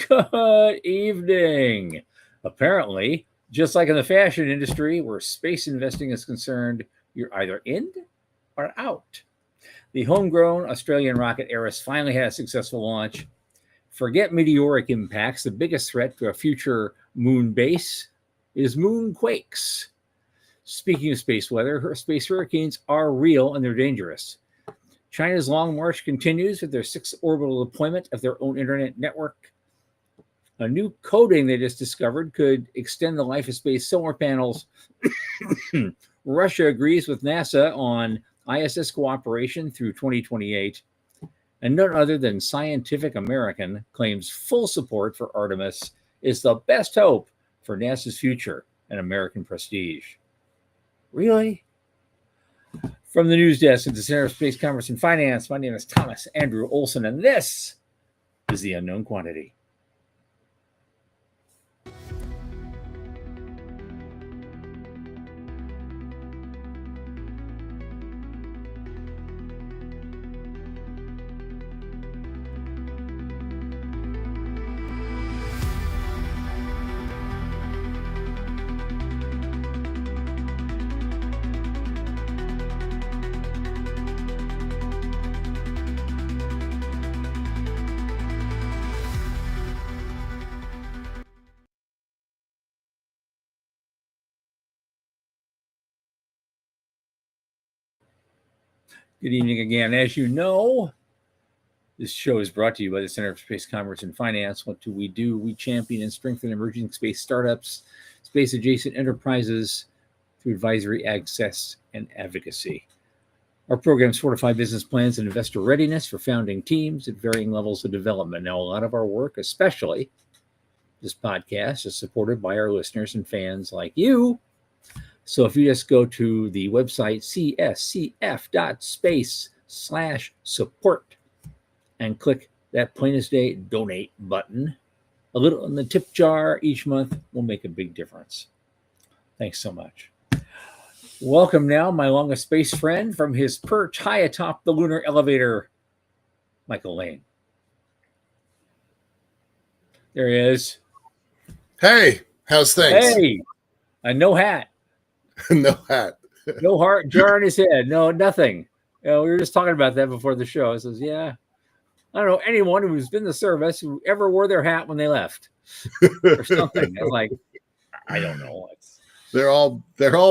Good evening. Apparently, just like in the fashion industry where space investing is concerned, you're either in or out. The homegrown Australian rocket Eris finally had a successful launch. Forget meteoric impacts. The biggest threat to a future moon base is moonquakes. Speaking of space weather, space hurricanes are real and they're dangerous. China's Long March continues with their sixth orbital deployment of their own internet network. A new coating they just discovered could extend the life of space solar panels. Russia agrees with NASA on ISS cooperation through 2028. And none other than Scientific American claims full support for Artemis is the best hope for NASA's future and American prestige. Really? From the news desk at the Center of Space Commerce and Finance, my name is Thomas Andrew Olson, and this is The Unknown Quantity. Good evening again. As you know, this show is brought to you by the Center for Space Commerce and Finance. What do? We champion and strengthen emerging space startups, space-adjacent enterprises through advisory, access, and advocacy. Our programs fortify business plans and investor readiness for founding teams at varying levels of development. Now, a lot of our work, especially this podcast, is supported by our listeners and fans like you. So if you just go to the website cscf.space/support and click that plain as day donate button, a little in the tip jar each month will make a big difference. Thanks so much. Welcome now, my longest space friend from his perch high atop the lunar elevator, Michael Lane. There he is. Hey, how's things? Hey, no hat. No hat. No heart jar in his head. No, nothing. We were just talking about that before the show. It says, yeah, I don't know anyone who's been in the service who ever wore their hat when they left or something. I'm like, I don't know. They're all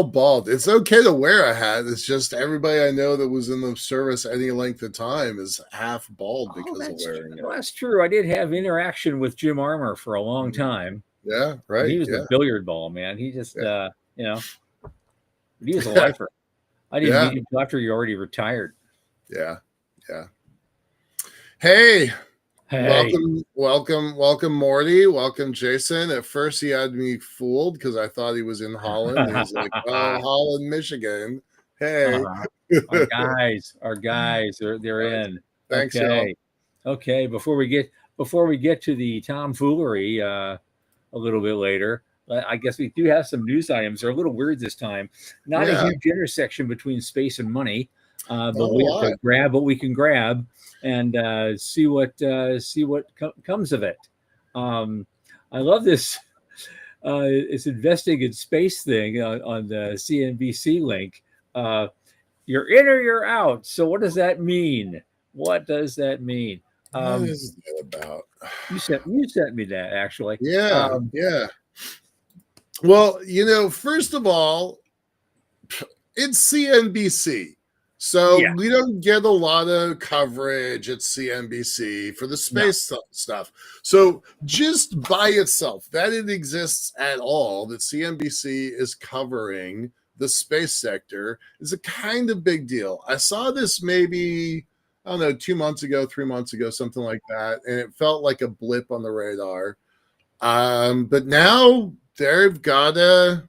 bald. It's okay to wear a hat. It's just everybody I know that was in the service any length of time is half bald because of wearing it. Well, that's true. I did have interaction with Jim Armour for a long time. Yeah, right. He was a billiard ball, man. He just, he was a lifer. I didn't meet him until after he already retired. Yeah. Hey. Welcome, Morty. Welcome, Jason. At first, he had me fooled because I thought he was in Holland. He's like, "Oh, Holland, Michigan." Hey, our guys, they're in. Thanks, okay. Y'all. Okay. Before we get to the tomfoolery, a little bit later, I guess we do have some news items. They're a little weird this time. Not a huge intersection between space and money, but we have to grab what we can grab and see what comes of it. I love this. It's investing in space thing on the CNBC link. You're in or you're out. So what does that mean? What does that mean? What is that about? You sent me that actually. Yeah. Well, first of all, it's CNBC. So we don't get a lot of coverage at CNBC for the space stuff. So just by itself, that it exists at all, that CNBC is covering the space sector is a kind of big deal. I saw this maybe, I don't know, 2 months ago, 3 months ago, something like that. And it felt like a blip on the radar. But now they've got a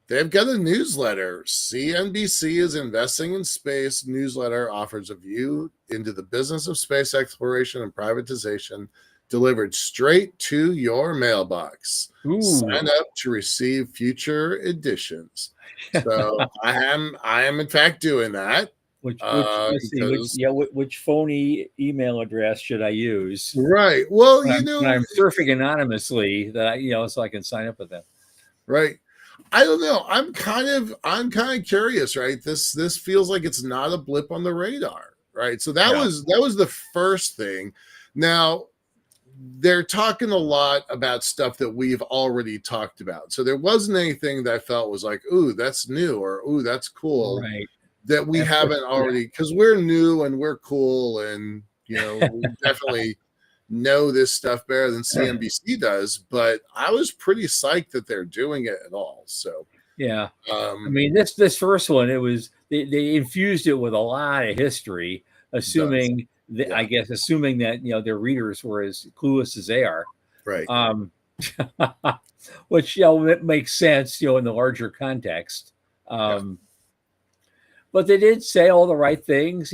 newsletter. CNBC is investing in space. Newsletter offers a view into the business of space exploration and privatization, delivered straight to your mailbox. Ooh. Sign up to receive future editions. So I am in fact doing that. Which let's see, because which phony email address should I use right. Well, when I'm surfing anonymously that so I can sign up with them? right. I don't know. I'm kind of curious, right? This feels like it's not a blip on the radar, right? So that was the first thing. Now they're talking a lot about stuff that we've already talked about. So there wasn't anything that I felt was like, ooh, that's new, or ooh, that's cool, Right. that we haven't already, because we're new and we're cool, and we definitely know this stuff better than CNBC does. But I was pretty psyched that they're doing it at all. So yeah, I mean this first one, it was they infused it with a lot of history, assuming that I guess assuming that their readers were as clueless as they are, right. Which it makes sense in the larger context. But they did say all the right things.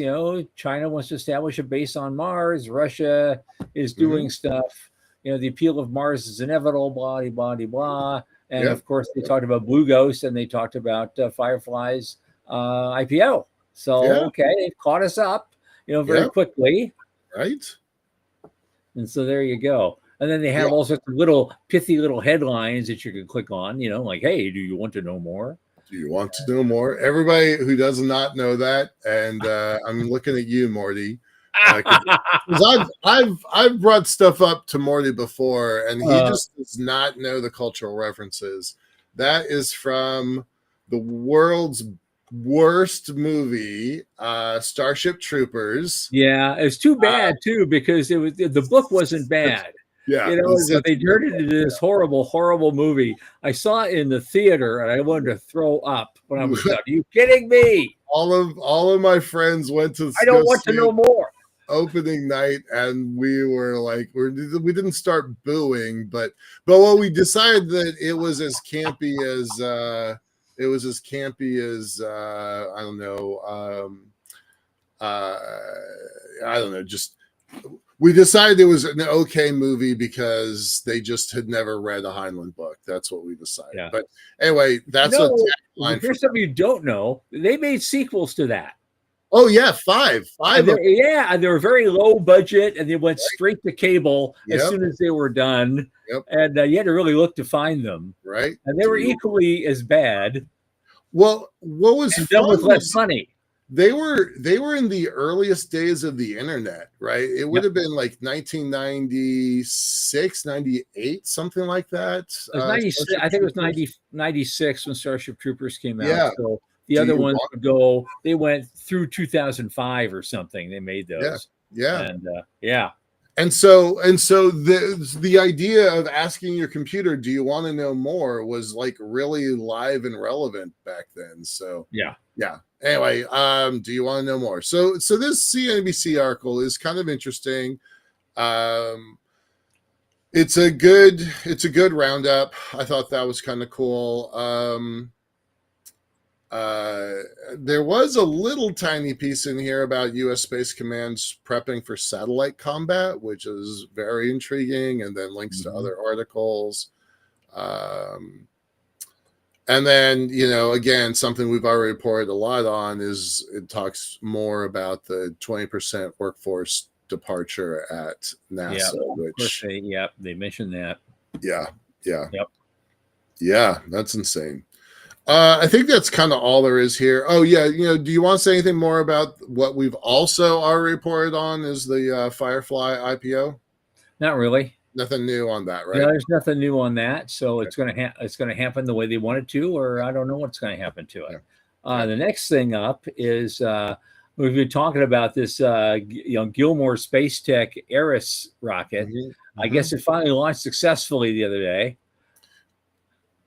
China wants to establish a base on Mars. Russia is doing stuff. The appeal of Mars is inevitable, blah, blah, blah, blah. And of course, they talked about Blue Ghost, and they talked about Firefly's IPO. So, okay, they've caught us up, very quickly. Right. And so there you go. And then they have all sorts of little pithy little headlines that you can click on, like, hey, do you want to know more? Do you want to know more? Everybody who does not know that, and I'm looking at you, Morty, because I've brought stuff up to Morty before, and he just does not know the cultural references. That is from the world's worst movie, Starship Troopers. Yeah, it's too bad too, because the book wasn't bad. Yeah, but they turned it into this horrible, horrible movie. I saw it in the theater, and I wanted to throw up when I was done. Are you kidding me? All of my friends went to. I don't want to know more. Opening night, and we were like, we didn't start booing, but what we decided that it was as campy as I don't know. I don't know. Just we decided it was an okay movie because they just had never read a Heinlein book. That's what we decided. Yeah. But anyway, that's here's something you don't know. They made sequels to that. Oh yeah, five. And they were very low budget, and they went straight to cable as soon as they were done. Yep. And you had to really look to find them. Right. And they were equally as bad. Well, what was done with less money? They were in the earliest days of the internet, right? It would have been like 1996, 98, something like that. It was 96, I think it was 96 when Starship Troopers came out. Yeah. So the other ones they went through 2005 or something. They made those. Yeah. And And so the idea of asking your computer, do you want to know more, was like really live and relevant back then. So yeah. Anyway, do you want to know more? So this CNBC article is kind of interesting. It's a good roundup. I thought that was kind of cool. There was a little tiny piece in here about U.S. Space Command's prepping for satellite combat, which is very intriguing, and then links to other articles. And then, again, something we've already reported a lot on is it talks more about the 20% workforce departure at NASA. Which they mentioned that. Yeah, that's insane. I think that's kind of all there is here. Oh yeah, do you want to say anything more about what we've also already reported on is the Firefly IPO? Not really. Nothing new on that, right? Yeah, there's nothing new on that. So it's going to happen the way they want it to, or I don't know what's going to happen to it. The next thing up is we've been talking about this Gilmore Space Tech Eris rocket. I guess it finally launched successfully the other day.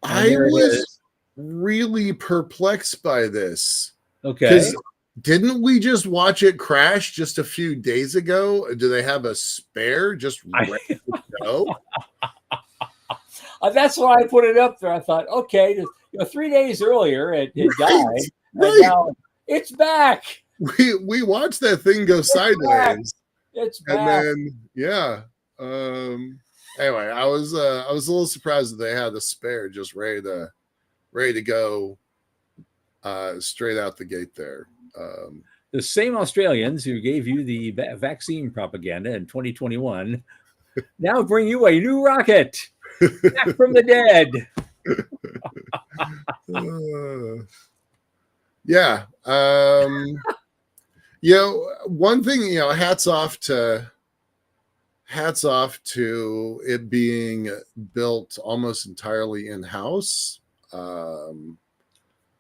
I was really perplexed by this. Okay. Because didn't we just watch it crash just a few days ago? Do they have a spare just ready to go? That's why I put it up there. I thought, okay, 3 days earlier it died. And now it's back. We watched that thing go sideways. It's back. And then anyway, I was a little surprised that they had a spare just ready to go straight out the gate there. the same Australians who gave you the vaccine propaganda in 2021 now bring you a new rocket back from the dead. Yeah. One thing, hats off to it being built almost entirely in-house.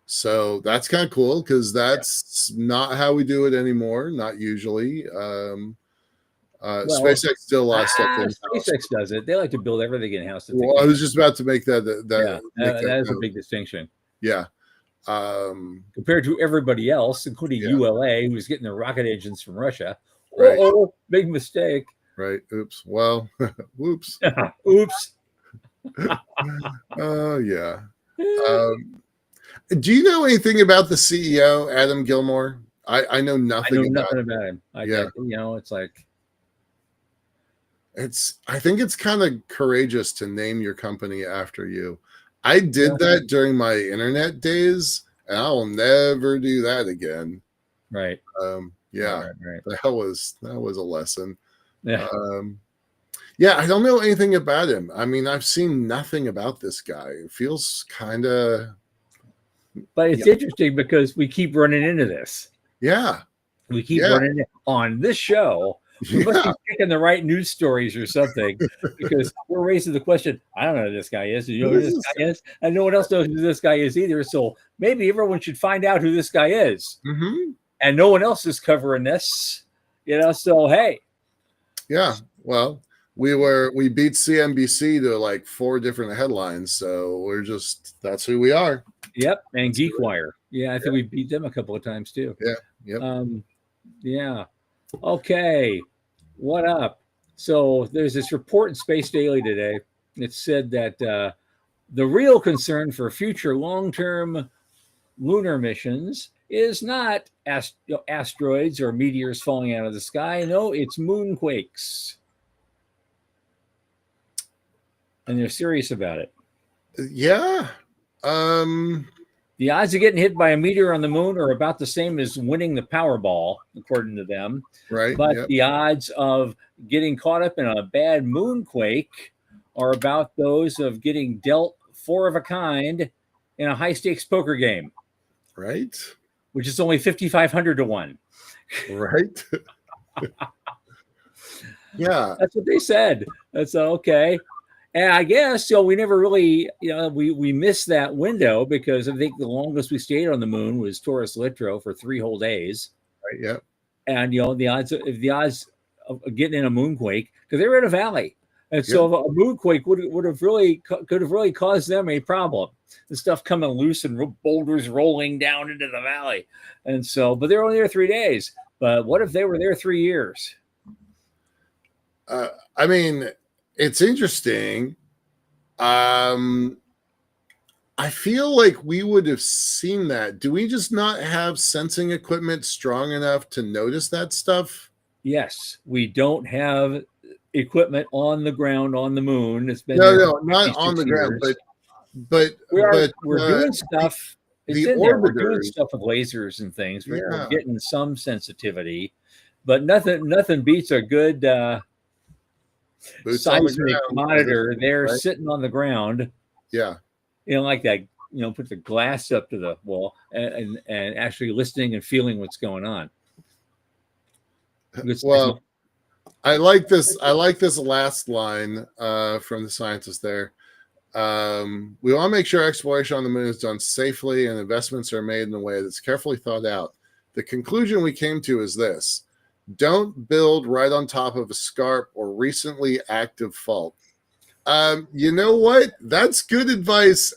So that's kind of cool because that's not how we do it anymore. Not usually. SpaceX still a lot of stuff in-house. SpaceX does it. They like to build everything in-house. Well, I was just about to make that. That is a big distinction. Yeah. Compared to everybody else, including ULA, who's getting their rocket engines from Russia. Right. Oh, big mistake. Right. Oops. Well, whoops. Oops. Oh, yeah. Do you know anything about the CEO, Adam Gilmore? I know nothing. About him. It's like I think it's kind of courageous to name your company after you. I did that during my internet days, and I'll never do that again. Right. Right. That was a lesson. Yeah. I don't know anything about him. I mean, I've seen nothing about this guy. It feels kind of. But it's interesting because we keep running into this. Yeah. We keep running it on this show. We must be picking the right news stories or something because we're raising the question. I don't know who this guy is. Do you know who this guy is? And no one else knows who this guy is either. So maybe everyone should find out who this guy is. Mm-hmm. And no one else is covering this. So hey. Yeah. Well, we beat CNBC to like 4 different headlines. So that's who we are. Yep. And GeekWire. Yeah, I think we beat them a couple of times too. Yeah. Yep. Yeah. Okay. What up? So there's this report in Space Daily today. It said that the real concern for future long-term lunar missions is not asteroids or meteors falling out of the sky. No, it's moonquakes. And they're serious about it. Yeah. The odds of getting hit by a meteor on the moon are about the same as winning the Powerball, according to them. Right. But the odds of getting caught up in a bad moonquake are about those of getting dealt 4 of a kind in a high-stakes poker game. Right. Which is only 5,500 to 1. Right. Yeah. That's what they said. That's okay. And I guess we never really, we missed that window because I think the longest we stayed on the moon was Taurus Littrow for 3 whole days. Right. Yeah. And the odds of getting in a moonquake, because they were in a valley, and so a moonquake could have really caused them a problem. The stuff coming loose and boulders rolling down into the valley, and so, but they were only there 3 days. But what if they were there 3 years? I mean, it's interesting. I feel like we would have seen that. Do we just not have sensing equipment strong enough to notice that stuff? Yes, we don't have equipment on the ground on the moon. It's been no, not on the ground, but we're doing stuff. We're doing orbiters. Stuff with lasers and things. We're getting some sensitivity, but nothing beats a good seismic monitor there sitting on the ground. Yeah. Like that, put the glass up to the wall and actually listening and feeling what's going on. Well, I like this last line from the scientist there. We want to make sure exploration on the moon is done safely and investments are made in a way that's carefully thought out. The conclusion we came to is this: don't build right on top of a scarp or recently active fault. You know what? That's good advice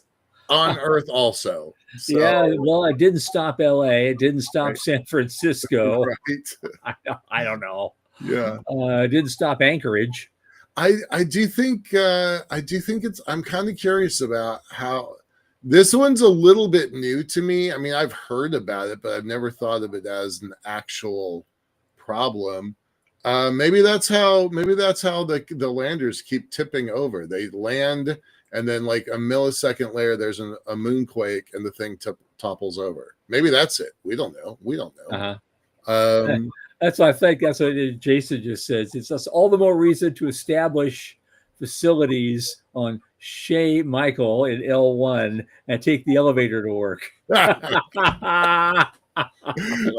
on Earth also. So, yeah, well, it didn't stop LA. It didn't stop San Francisco. Right. I don't know. Yeah. It didn't stop Anchorage. I do think I'm kind of curious about how this one's a little bit new to me. I mean, I've heard about it, but I've never thought of it as an actual problem. Maybe that's how the landers keep tipping over. They land, and then like a millisecond later, there's a moonquake, and the thing topples over. Maybe that's it. We don't know. That's what I think. That's what Jason just says. It's just all the more reason to establish facilities on Shea Michael in L1 and take the elevator to work. I love that.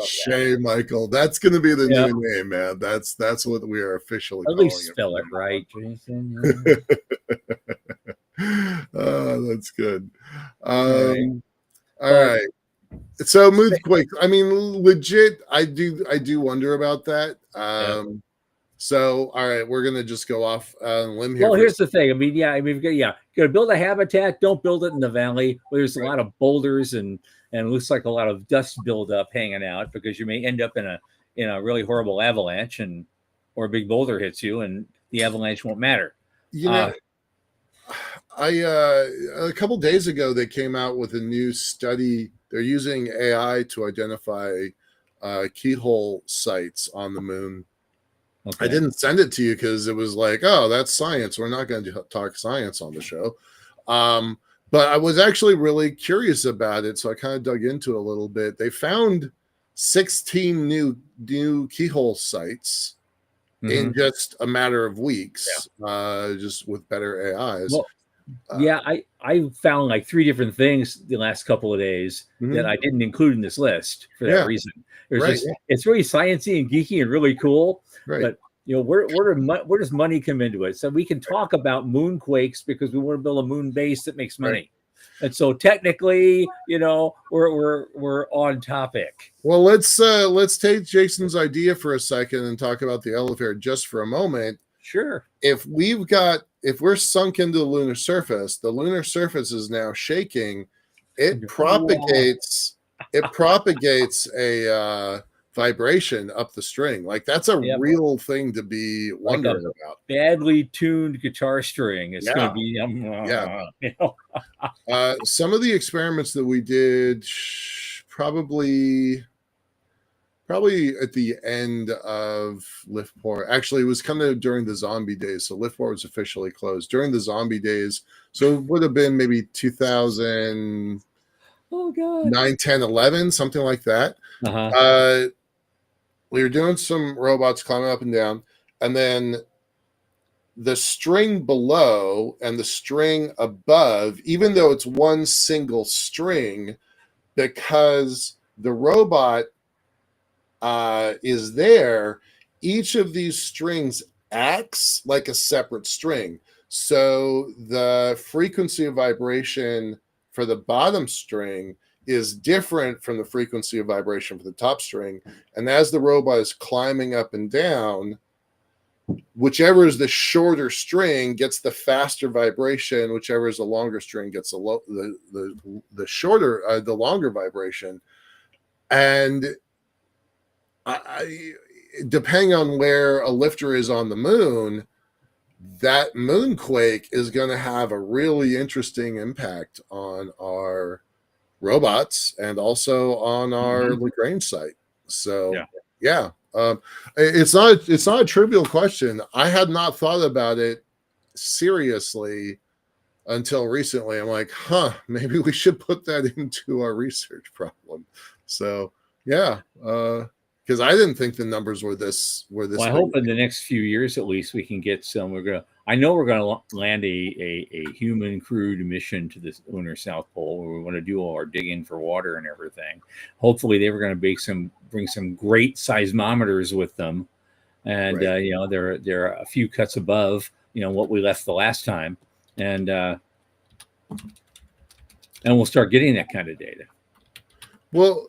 Shay Michael. That's going to be the Yeah, new name, man. That's what we are officially at calling least it. spell it right, Jason. That's good. All right, All but right. So Moonquake. I mean, legit. I do wonder about that. yeah. So all right, we're gonna just go off on a limb here Well, for a here's the thing. I mean, yeah, I mean, yeah, you're gonna build a habitat. Don't build it in the valley where there's a right. lot of boulders and it looks like a lot of dust buildup hanging out because you may end up in a really horrible avalanche and or a big boulder hits you and the avalanche won't matter. You know, I a couple days ago they came out with a new study. They're using AI to identify keyhole sites on the moon. Okay. I didn't send it to you because it was like, oh, that's science. We're not going to talk science on the show. But I was actually really curious about it, so I kind of dug into it a little bit. They found 16 new keyhole sites in just a matter of weeks, just with better AIs. Well, yeah, I found like 3 different things the last couple of days that I didn't include in this list for that reason. There's just it's really sciencey and geeky and really cool. But you know, where does money come into it? So we can talk about moonquakes because we want to build a moon base that makes money. And so technically, you know, we're on topic. Well, let's take Jason's idea for a second and talk about the elevator just for a moment. Sure. If we're sunk into the lunar surface is now shaking. It propagates a vibration up the string. Like that's a real thing to be wondering about. Badly tuned guitar string. It's going to be you know. Some of the experiments that we did probably at the end of Liftport. Actually, it was kind of during the zombie days. So Liftport was officially closed during the zombie days. So it would have been maybe 2000, 9, 10, 11, something like that. We were doing some robots climbing up and down. And then the string below and the string above, even though it's one single string, because the robot is there, each of these strings acts like a separate string. So the frequency of vibration for the bottom string is different from the frequency of vibration for the top string. And as the robot is climbing up and down, whichever is the shorter string gets the faster vibration, whichever is the longer string gets the shorter, the longer vibration. And depending on where a lifter is on the moon, that moonquake is going to have a really interesting impact on our robots and also on our Lagrange site. So it's not a trivial question. I had not thought about it seriously until recently. I'm like, maybe we should put that into our research problem. So because I didn't think the numbers were this. Well, I hope in the next few years, at least, we can get some. I know we're going to land a human crewed mission to the lunar South Pole, where we want to do all our digging for water and everything. Hopefully, they were going to bring some great seismometers with them, and you know, they're a few cuts above what we left the last time, and we'll start getting that kind of data. Well,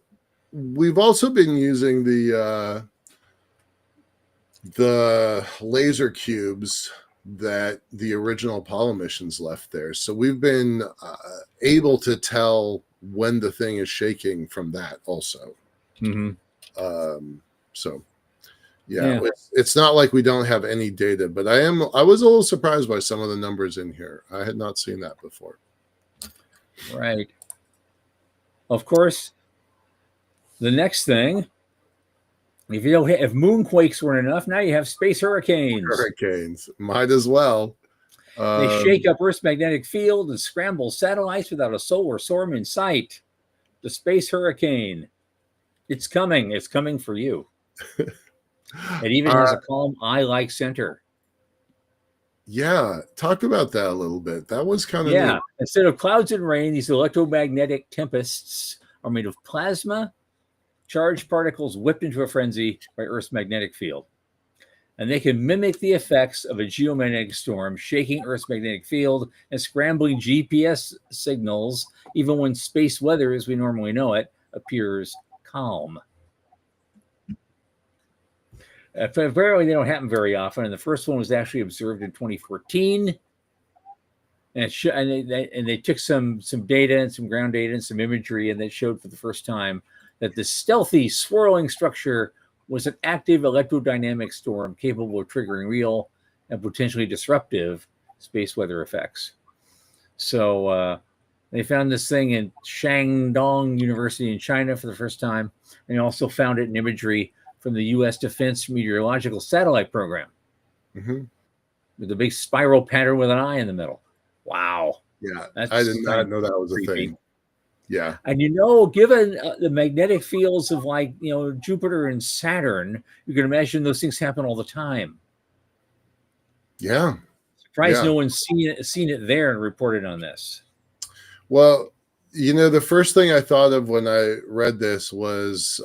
we've also been using the laser cubes that the original Apollo missions left there. So we've been able to tell when the thing is shaking from that also. So it's not like we don't have any data, but I was a little surprised by some of the numbers in here. I had not seen that before. Right. Of course, the next thing, if moonquakes weren't enough, now you have space hurricanes. Hurricanes might as well. They shake up Earth's magnetic field and scramble satellites without a solar storm in sight. The space hurricane. It's coming. It's coming for you. It even Uh, has a calm eye-like center. yeah, talk about that a little bit. That was kind of neat. Yeah. Instead of clouds and rain, these electromagnetic tempests are made of plasma, charged particles whipped into a frenzy by Earth's magnetic field. And they can mimic the effects of a geomagnetic storm, shaking Earth's magnetic field and scrambling GPS signals, even when space weather, as we normally know it, appears calm. Apparently, they don't happen very often. And the first one was actually observed in 2014. And they took some data and some ground data and some imagery, and they showed for the first time that this stealthy, swirling structure was an active electrodynamic storm capable of triggering real and potentially disruptive space weather effects. So they found this thing in Shandong University in China for the first time, and they also found it in imagery from the U.S. Defense Meteorological Satellite Program Mm-hmm. with a big spiral pattern with an eye in the middle. Wow. Yeah, I did That's kind not of know that was a creepy. thing. Yeah. And given the magnetic fields of Jupiter and Saturn, you can imagine those things happen all the time. Yeah. Surprised Yeah. no one's seen it there and reported on this. Well, the first thing I thought of when I read this was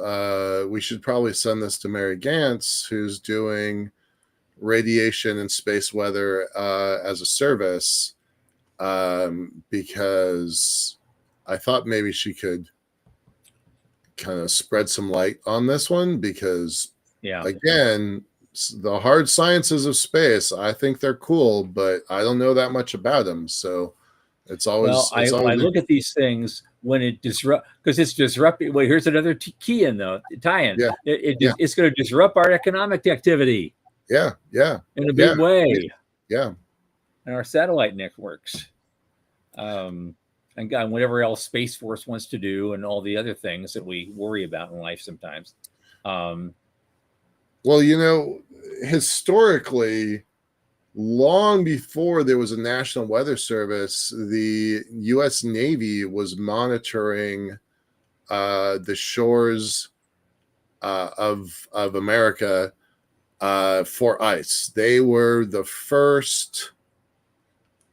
we should probably send this to Mary Gantz, who's doing radiation and space weather as a service, because I thought maybe she could kind of spread some light on this one, because again, the hard sciences of space, I think they're cool, but I don't know that much about them. So it's always I look at these things when it disrupt, because it's disrupting. Well, here's another key in though tie-in. Yeah. It's going to disrupt our economic activity. Yeah. In a big way. Yeah. And our satellite networks. And God, whatever else Space Force wants to do, and all the other things that we worry about in life sometimes. Well, historically, long before there was a National Weather Service, the U.S. Navy was monitoring the shores of America for ice. They were the first.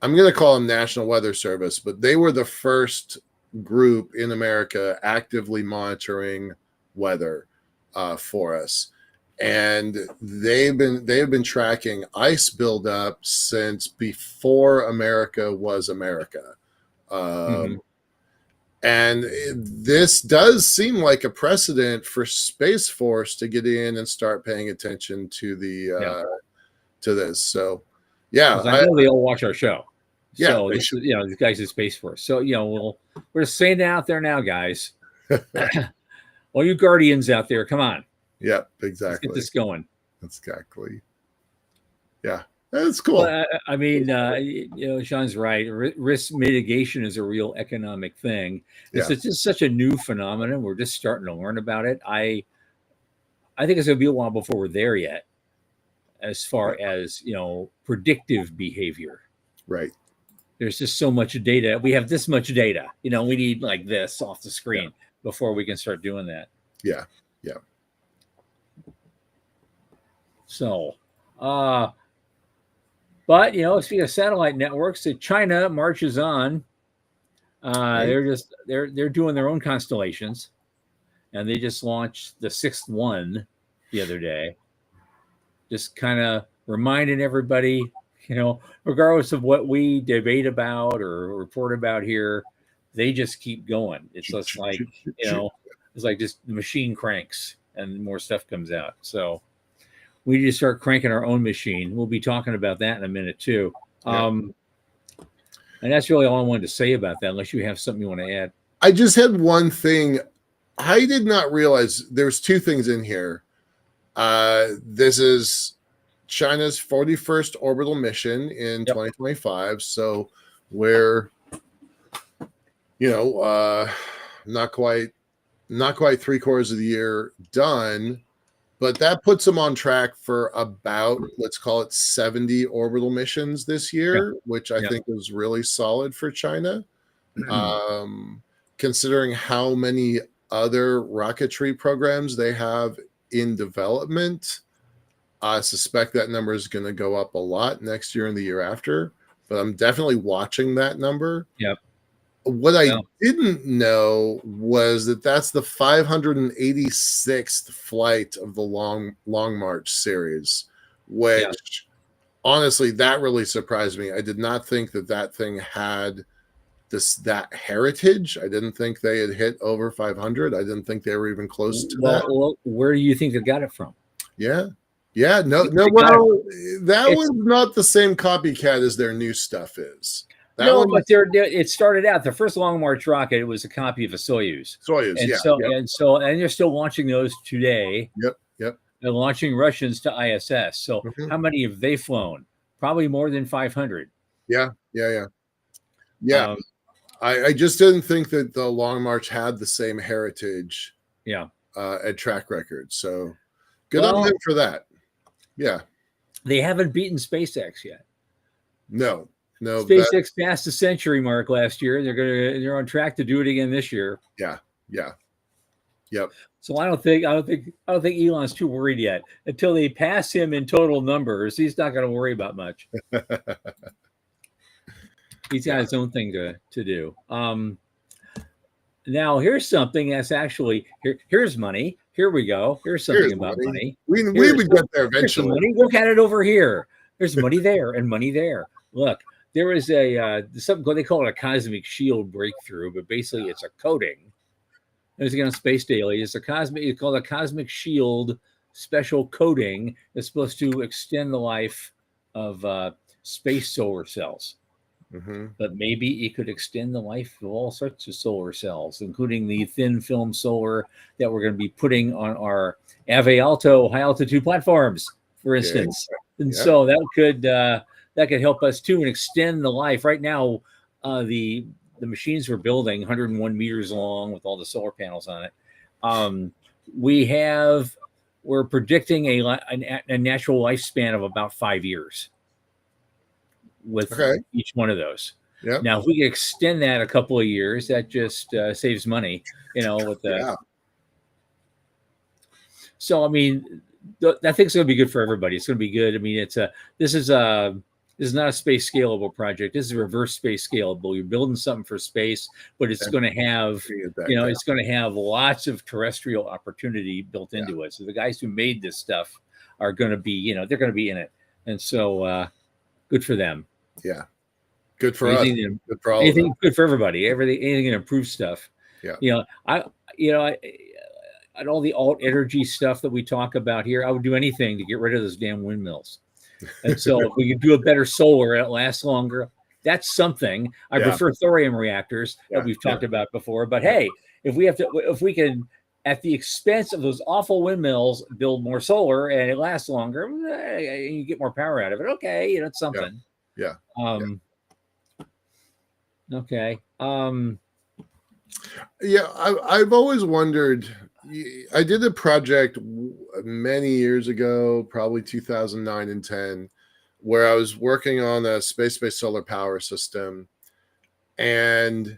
I'm going to call them National Weather Service, but they were the first group in America actively monitoring weather for us. And they've been tracking ice buildup since before America was America. And this does seem like a precedent for Space Force to get in and start paying attention to to this. So, yeah, I know they all watch our show. Yeah, so this, these guys at Space Force. So we're just saying it out there now, guys. All you guardians out there, come on. Yeah, exactly. Let's get this going. Exactly. Yeah, that's cool. Well, I mean, Sean's right. Risk mitigation is a real economic thing. It's just such a new phenomenon. We're just starting to learn about it. I think it's going to be a while before we're there yet, as far as predictive behavior. Right. There's just so much data. We have this much data. We need like this off the screen before we can start doing that. Yeah. So, but speaking of satellite networks, China marches on. They're doing their own constellations, and they just launched the 6th one the other day. Just kind of reminding everybody, regardless of what we debate about or report about here, they just keep going. It's just like, it's like just the machine cranks and more stuff comes out. So we need to start cranking our own machine. We'll be talking about that in a minute too. And that's really all I wanted to say about that, unless you have something you want to add. I just had one thing. I did not realize there's 2 things in here. This is China's 41st orbital mission in 2025. So we're, not quite 3/4 of the year done, but that puts them on track for about, let's call it 70 orbital missions this year, which I think is really solid for China. Considering how many other rocketry programs they have in development. I suspect that number is going to go up a lot next year and the year after, but I'm definitely watching that number. Yep. What I Well, didn't know was that that's the 586th flight of the Long March series, which yeah. honestly, that really surprised me. I did not think that thing had that heritage. I didn't think they had hit over 500. I didn't think they were even close to that. Well, where do you think they got it from? Yeah. Yeah, no, They no. got it. Well, that It's, was not the same copycat as their new stuff is. That no, one, but it started out the first Long March rocket. It was a copy of a Soyuz, Soyuz. and Yeah, they're still launching those today. yep. They're launching Russians to ISS. So Mhm. how many have they flown? Probably more than 500. Yeah. Um, I just didn't think that the Long March had the same heritage yeah. and track record. So good on Well, them for that. Yeah. they haven't beaten SpaceX yet. No. SpaceX passed the century mark last year. They're on track to do it again this year. Yeah. Yep. So I don't think Elon's too worried yet. Until they pass him in total numbers, he's not going to worry about much. He's got his own thing to do. Now here's something that's actually here's money. Here we go. Here's something about money. We would get there Here's some eventually. money. Look at it over here. There's money there and money there. Look, there is something they call it a cosmic shield breakthrough, but basically it's a coating. There's again on Space Daily. It's called a cosmic shield special coating that's supposed to extend the life of space solar cells. Mm-hmm. But maybe it could extend the life of all sorts of solar cells, including the thin film solar that we're going to be putting on our Ave Alto high altitude platforms, for instance. And so that could help us too and extend the life. Right now, the machines we're building, 101 meters long with all the solar panels on it, we're predicting a natural lifespan of about 5 years with each one of those. Yep. Now, if we can extend that a couple of years, that just saves money, with the. So, I mean, that thing's going to be good for everybody. It's going to be good. I mean, this is not a space scalable project. This is reverse space scalable. You're building something for space, but it's going to have, it's going to have lots of terrestrial opportunity built into it. So the guys who made this stuff are going to be, they're going to be in it. And so good for them. Yeah. Good for us. Good for all anything good for everybody. Anything that improves stuff. Yeah. And all the alt energy stuff that we talk about here, I would do anything to get rid of those damn windmills. And so if we can do a better solar, it lasts longer. That's something. I prefer thorium reactors that we've talked about before. But hey, if we can, at the expense of those awful windmills, build more solar and it lasts longer, you get more power out of it. Okay, it's something. Yeah. Okay. I've always wondered. I did a project many years ago, probably 2009 and 10, where I was working on a space-based solar power system, and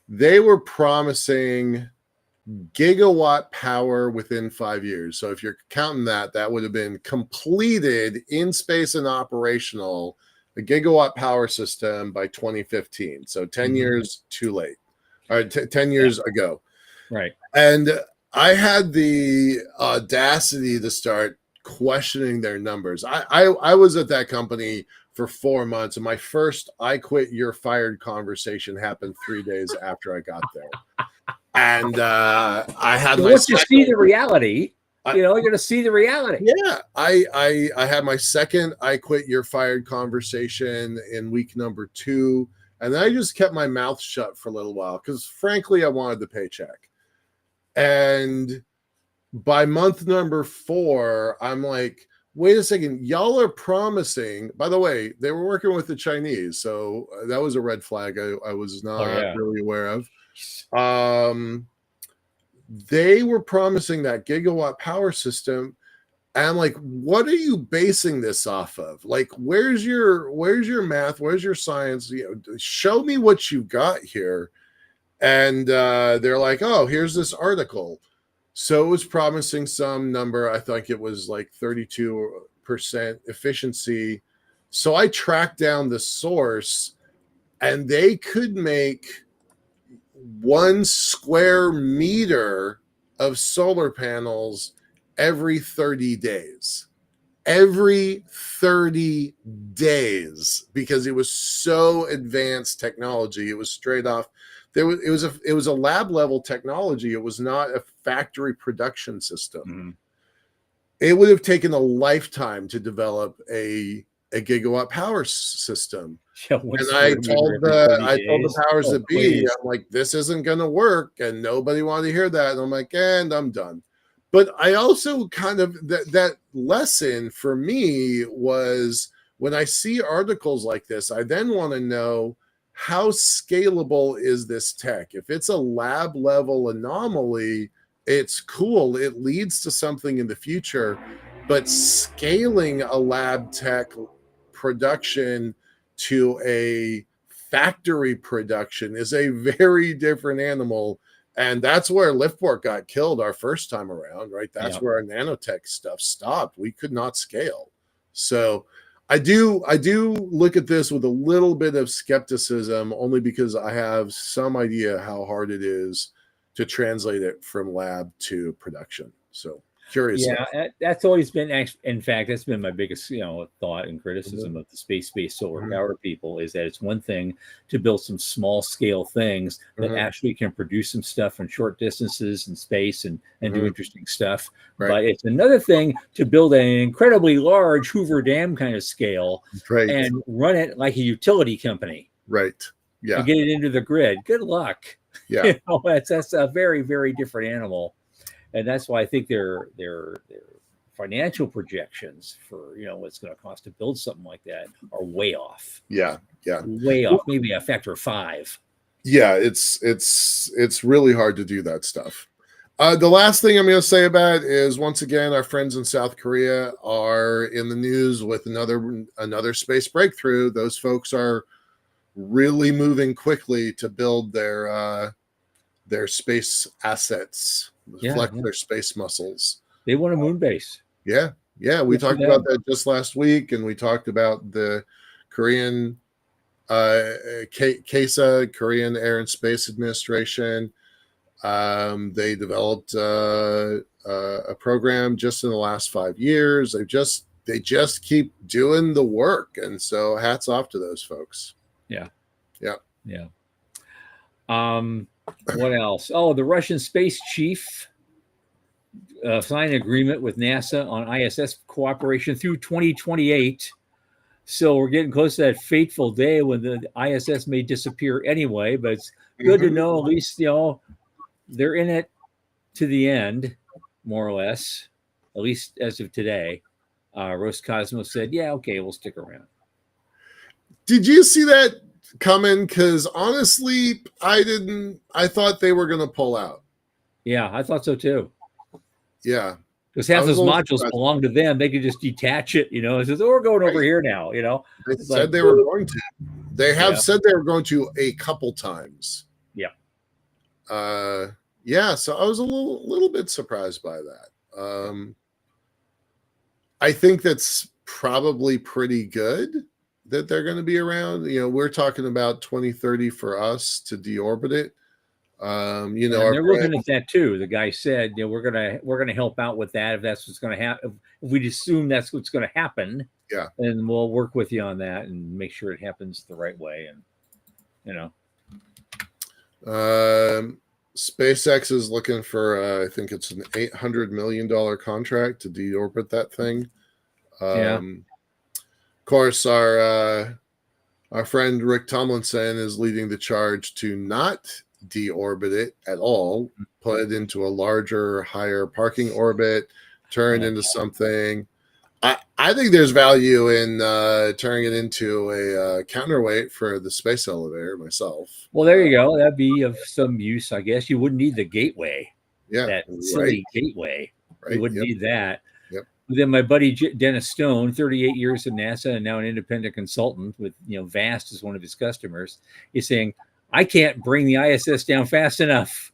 they were promising gigawatt power within 5 years. So if you're counting that would have been completed in space and operational, a gigawatt power system by 2015. So 10 years too late. All right, 10 years ago. Right. And I had the audacity to start questioning their numbers. I was at that company for 4 months, and my first "I quit, you're fired" conversation happened 3 days after I got there. And I had once you see the reality, you're going to see the reality. Yeah, I had my second "I quit, you're fired" conversation in week number 2, and then I just kept my mouth shut for a little while because, frankly, I wanted the paycheck. And by month number 4, I'm like, wait a second, y'all are promising. By the way, they were working with the Chinese, so that was a red flag I was not really aware of. They were promising that gigawatt power system, and I'm like, what are you basing this off of? Like, where's your math? Where's your science? Show me what you got here. And they're like, oh, here's this article. So it was promising some number. I think it was like 32% efficiency. So I tracked down the source, and they could make 1 square meter of solar panels every 30 days. Every 30 days, because it was so advanced technology. It was straight off. It was a lab level technology. It was not a factory production system. Mm-hmm. It would have taken a lifetime to develop a gigawatt power system. Yeah, and I told the powers that be, please. I'm like, this isn't going to work, and nobody wanted to hear that. And I'm like, and I'm done. But I also kind of that lesson for me was when I see articles like this, I then want to know, how scalable is this tech? If it's a lab level anomaly, it's cool. It leads to something in the future, but scaling a lab tech production to a factory production is a very different animal. And that's where Liftport got killed our first time around, right? That's where our nanotech stuff stopped. We could not scale. So I do look at this with a little bit of skepticism, only because I have some idea how hard it is to translate it from lab to production. So curious. Yeah, that's always been, in fact, that's been my biggest, thought and criticism of the space-based solar power people, is that it's one thing to build some small-scale things that actually can produce some stuff in short distances in space and do interesting stuff. Right. But it's another thing to build an incredibly large Hoover Dam kind of scale and run it like a utility company. Right. Yeah. And get it into the grid. Good luck. Yeah. That's a very, very different animal. And that's why I think their financial projections for what it's going to cost to build something like that are way off. Yeah, way off. Maybe a factor of 5. Yeah, it's really hard to do that stuff. The last thing I'm going to say about it is, once again, our friends in South Korea are in the news with another space breakthrough. Those folks are really moving quickly to build their space assets. Flex their space muscles. They want a moon base. Yeah. We talked about that just last week, and we talked about the Korean KESA, Korean Air and Space Administration. They developed a program just in the last 5 years. They just keep doing the work, and so hats off to those folks. Yeah. What else? Oh, the Russian space chief signed an agreement with NASA on ISS cooperation through 2028. So we're getting close to that fateful day when the ISS may disappear anyway. But it's good to know, at least they're in it to the end, more or less. At least as of today, Roscosmos said, "Yeah, okay, we'll stick around." Did you see that coming? Because honestly, I didn't. I thought they were going to pull out. Yeah, I thought so too. Yeah, because half those modules belong to them. They could just detach it. It says, "Oh, we're going over here now." They said they were going to. They have said they were going to a couple times. Yeah. So I was a little bit surprised by that. I think that's probably pretty good that they're going to be around. We're talking about 2030 for us to deorbit it. They're looking at that too. The guy said, we're gonna help out with that if that's what's going to happen. If we assume that's what's going to happen, and we'll work with you on that and make sure it happens the right way. And SpaceX is looking for, I think it's an $800 million contract to deorbit that thing. Of course, our friend Rick Tomlinson is leading the charge to not deorbit it at all, put it into a larger, higher parking orbit, turn it into something. I think there's value in turning it into a counterweight for the space elevator myself. Well, there you go. That'd be of some use, I guess. You wouldn't need the gateway. Yeah. That silly gateway. Right. You wouldn't need that. Yep. Then my buddy Dennis Stone, 38 years at NASA and now an independent consultant with, VAST as one of his customers, is saying, I can't bring the ISS down fast enough.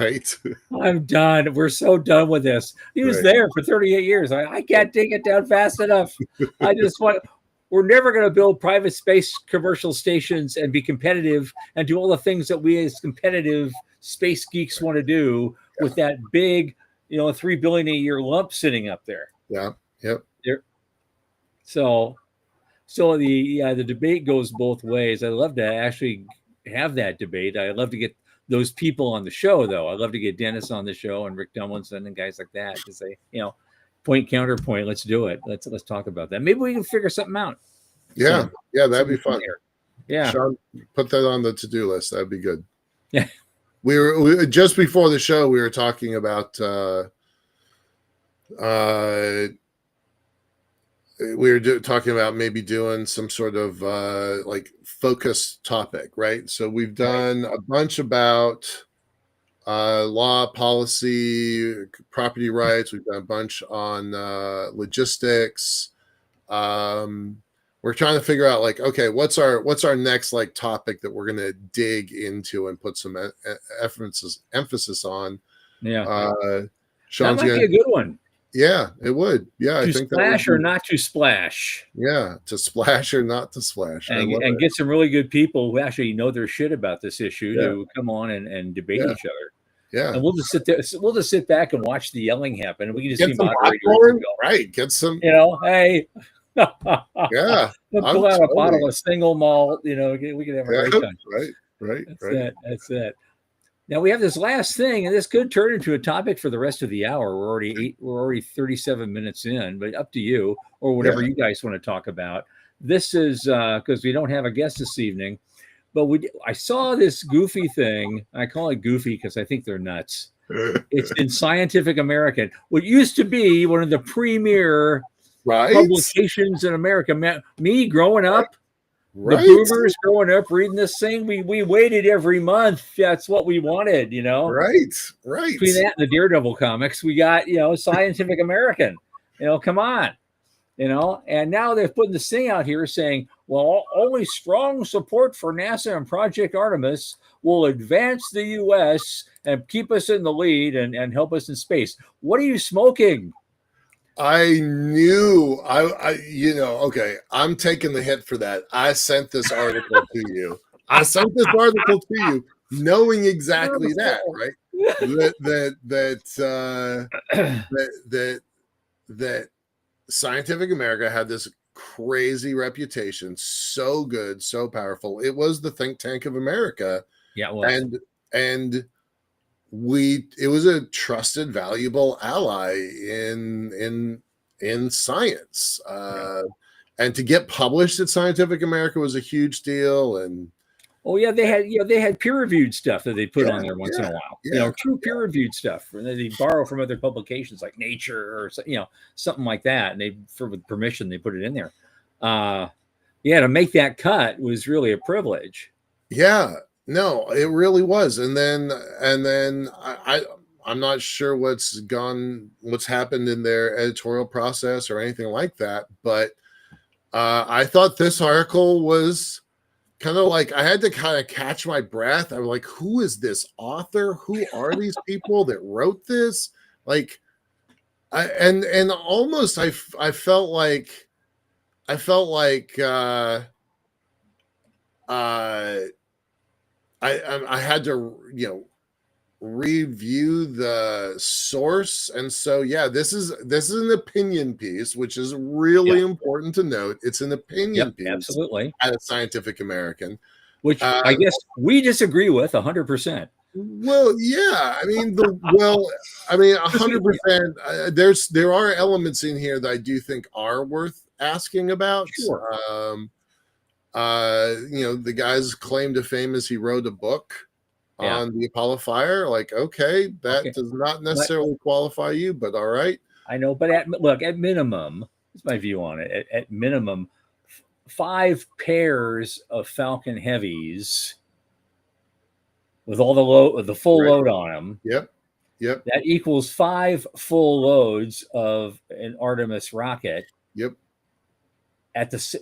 Right. I'm done. We're so done with this. He was Right. there for 38 years. I can't take it down fast enough. I just want, we're never going to build private space commercial stations and be competitive and do all the things that we as competitive space geeks want to do with that big, $3 billion a year lump sitting up there. Yeah. Yep. There. So, the debate goes both ways. I'd love to actually have that debate. I'd love to get those people on the show, though. I'd love to get Dennis on the show and Rick Dumlinson and guys like that to say, point counterpoint. Let's do it. Let's talk about that. Maybe we can figure something out. Yeah. So, Yeah. That'd be fun. Yeah. Sean, put that on the to-do list. That'd be good. Yeah. We just before the show, we were talking about talking about maybe doing some sort of like focused topic, right? So we've done a bunch about law, policy, property rights. We've done a bunch on logistics. We're trying to figure out like, okay, what's our next like topic that we're going to dig into and put some emphasis on. Yeah. Sean's that might be a good one. Yeah, it would. Yeah, to I think splash or not to splash. Yeah, to splash or not to splash. And get some really good people who actually know their shit about this issue to come on and debate each other. Yeah, and we'll just sit there. We'll just sit back and watch the yelling happen. We can just get see some moderators popcorn, right? Get some. Hey. Yeah. Pull out a bottle of single malt. We can have a great time. Right. That's it. Now we have this last thing, and this could turn into a topic for the rest of the hour. We're already 37 minutes in, but up to you or whatever you guys want to talk about. This is because we don't have a guest this evening, but I saw this goofy thing. I call it goofy because I think they're nuts. It's in Scientific American, what used to be one of the premier publications in America. Me growing up. The boomers growing up reading this thing, we waited every month. That's what we wanted, Right. Between that and the Daredevil comics, we got, Scientific American. Come on. And now they're putting this thing out here saying, well, only strong support for NASA and Project Artemis will advance the U.S. and keep us in the lead and help us in space. What are you smoking? I knew okay, I'm taking the hit for that. I sent this article to you. Knowing exactly that, right? That Scientific America had this crazy reputation, so good, so powerful. It was the think tank of America. Yeah, it was. And it was a trusted, valuable ally in science. And to get published at Scientific America was a huge deal. And they had peer-reviewed stuff that they put on there once in a while. True peer-reviewed stuff. And they borrow from other publications like Nature or something like that. And with permission, they put it in there. To make that cut was really a privilege. Yeah. No, it really was. And then I'm not sure what's happened in their editorial process or anything like that. But I thought this article was kind of like, I had to kind of catch my breath. I was like, who is this author? Who are these people that wrote this? Like, I felt like I had to, review the source. And so, this is an opinion piece, which is really important to note. It's an opinion piece. Absolutely. At a Scientific American. Which I guess we disagree with 100%. Well, yeah. I mean, 100%. There are elements in here that I do think are worth asking about. Sure. The guy's claim to fame is he wrote a book on the Apollo fire. Like, okay, that does not necessarily qualify you, but all right. I know, but at minimum, that's my view on it. At minimum, 5 pairs of Falcon Heavies with all the full load on them. Yep. That equals 5 full loads of an Artemis rocket. Yep.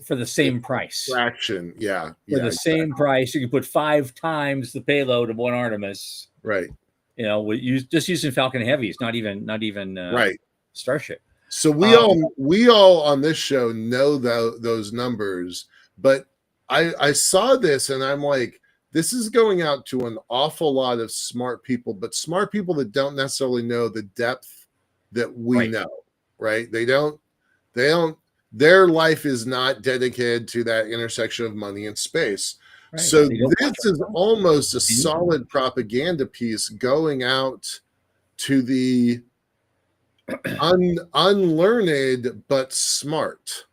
for the same price. Fraction, yeah, For the same price, you can put 5 times the payload of one Artemis. Right. You know, just using Falcon Heavies, not even right. Starship. So we all on this show know those numbers, but I saw this and I'm like, this is going out to an awful lot of smart people, but smart people that don't necessarily know the depth that we know, right? They don't, their life is not dedicated to that intersection of money and space. Right. So this is almost a solid propaganda piece going out to the unlearned but smart,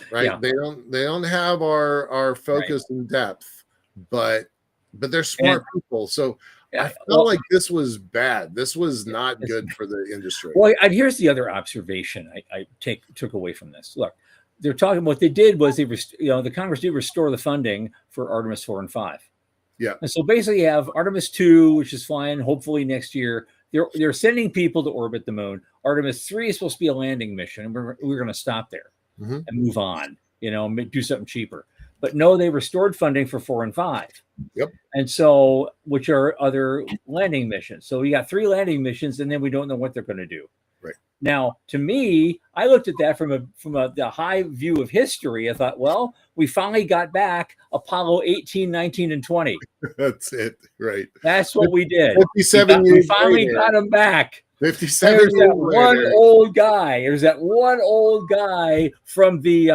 right? Yeah. They don't have our focus and depth, but they're smart people. So I felt like this was bad. This was not good for the industry. Well, and here's the other observation I took away from this. Look, they're talking, what they did was the Congress did restore the funding for Artemis 4 and 5. Yeah. And so basically you have Artemis 2, which is flying hopefully next year. They're sending people to orbit the moon. Artemis 3 is supposed to be a landing mission, and we're going to stop there and move on, do something cheaper. But no, they restored funding for 4 and 5. Yep. And so, which are other landing missions. So we got 3 landing missions, and then we don't know what they're going to do. Right. Now, to me, I looked at that from the high view of history. I thought, well, we finally got back Apollo 18, 19, and 20. That's it. Right. That's what we did. 57 years we finally got them back. 57 There's that one old guy. There's that one old guy from the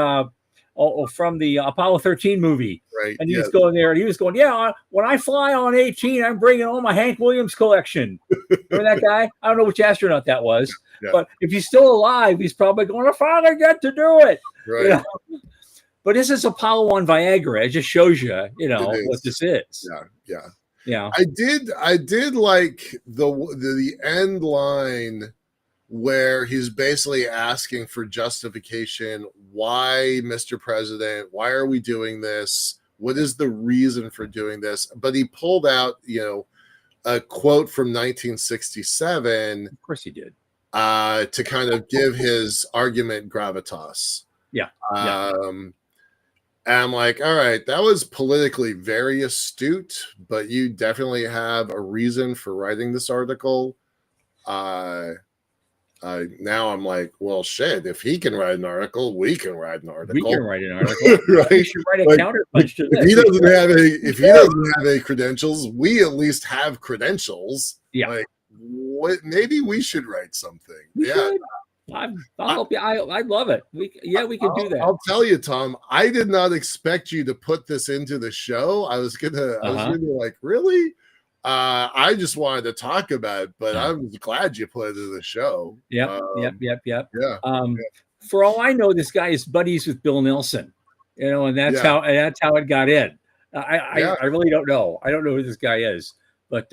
Apollo 13 movie. Right. And he was going there and he was going, yeah, when I fly on 18, I'm bringing all my Hank Williams collection. Remember that guy? I don't know which astronaut that was. Yeah. But if he's still alive, he's probably going to finally get to do it. Right. But this is Apollo 1 Viagra. It just shows you, what this is. Yeah. Yeah. Yeah. I did like the end line where he's basically asking for justification. Why, Mr. President? Why are we doing this? What is the reason for doing this? But he pulled out, a quote from 1967. Of course he did. To kind of give his argument gravitas. Yeah. And I'm like, all right, that was politically very astute, but you definitely have a reason for writing this article. Now I'm like, well, shit, if he can write an article, we can write an article. We can write an article. Right? We should write a counterpunch to this. If he doesn't have any credentials, we at least have credentials. Yeah. Like, maybe we should write something. I'll help you. I love it. We can do that. I'll tell you, Tom, I did not expect you to put this into the show. I was gonna be like, really? I just wanted to talk about it, but I'm glad you put it in the show. Yep. Yeah. For all I know, this guy is buddies with Bill Nelson, and that's how it got in. I really don't know. I don't know who this guy is, but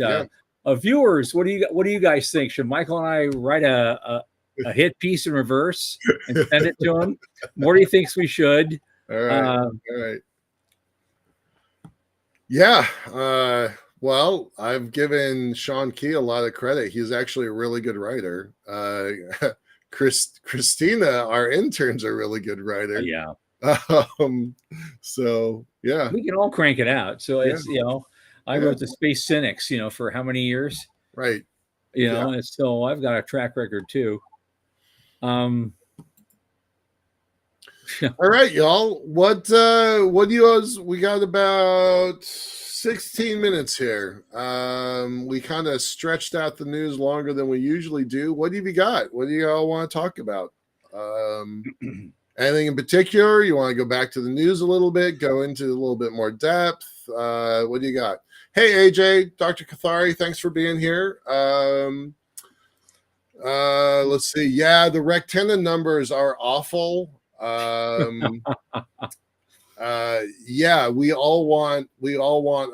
viewers, what do you guys think? Should Michael and I write a hit piece in reverse and send it to him? Morty thinks we should. All right. Yeah. Well, I've given Sean Key a lot of credit. He's actually a really good writer. Christina, our intern's a really good writer. Yeah. So yeah, we can all crank it out. So it's I wrote the Space Cynics, for how many years? Right. And so I've got a track record too. All right, y'all. What do you? We got about 16 minutes here. We kind of stretched out the news longer than we usually do. What have you got? What do you all want to talk about? Anything in particular? You want to go back to the news a little bit, go into a little bit more depth? What do you got? Hey, AJ, Dr. Cathari, thanks for being here. Let's see. Yeah, the Rectenna numbers are awful. Yeah, we all want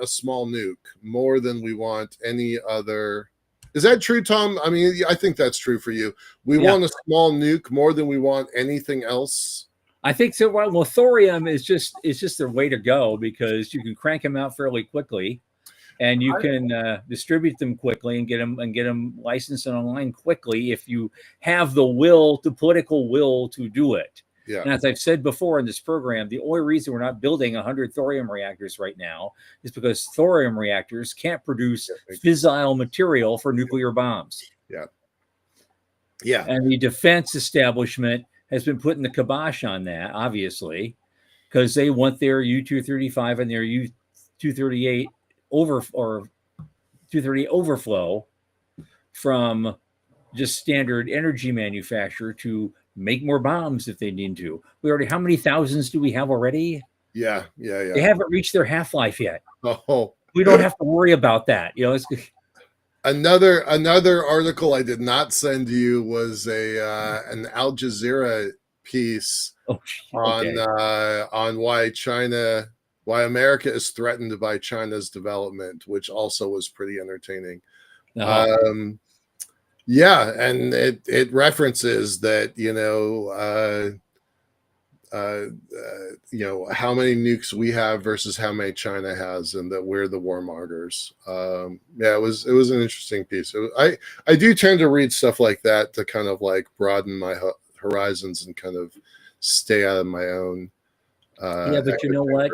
a small nuke more than we want any other. Is that true, Tom? I mean, I think that's true for you. We want a small nuke more than we want anything else. I think so. Well, thorium is just the way to go because you can crank them out fairly quickly, and you can distribute them quickly and get them licensed and online quickly if you have the political will to do it. Yeah. And as I've said before in this program, the only reason we're not building 100 thorium reactors right now is because thorium reactors can't produce fissile material for nuclear bombs. Yeah. Yeah. And the defense establishment has been putting the kibosh on that, obviously, because they want their U-235 and their U-238 230 overflow from just standard energy manufacturer to make more bombs if they need to. How many thousands do we have already? Yeah. They haven't reached their half-life yet. Oh, we don't have to worry about that. It's another article I did not send you was an Al Jazeera piece on why America is threatened by China's development, which also was pretty entertaining. Yeah, and it references that how many nukes we have versus how many China has, and that we're the warmongers. It was an interesting piece. I do tend to read stuff like that to kind of like broaden my horizons and kind of stay out of my own. But you know what?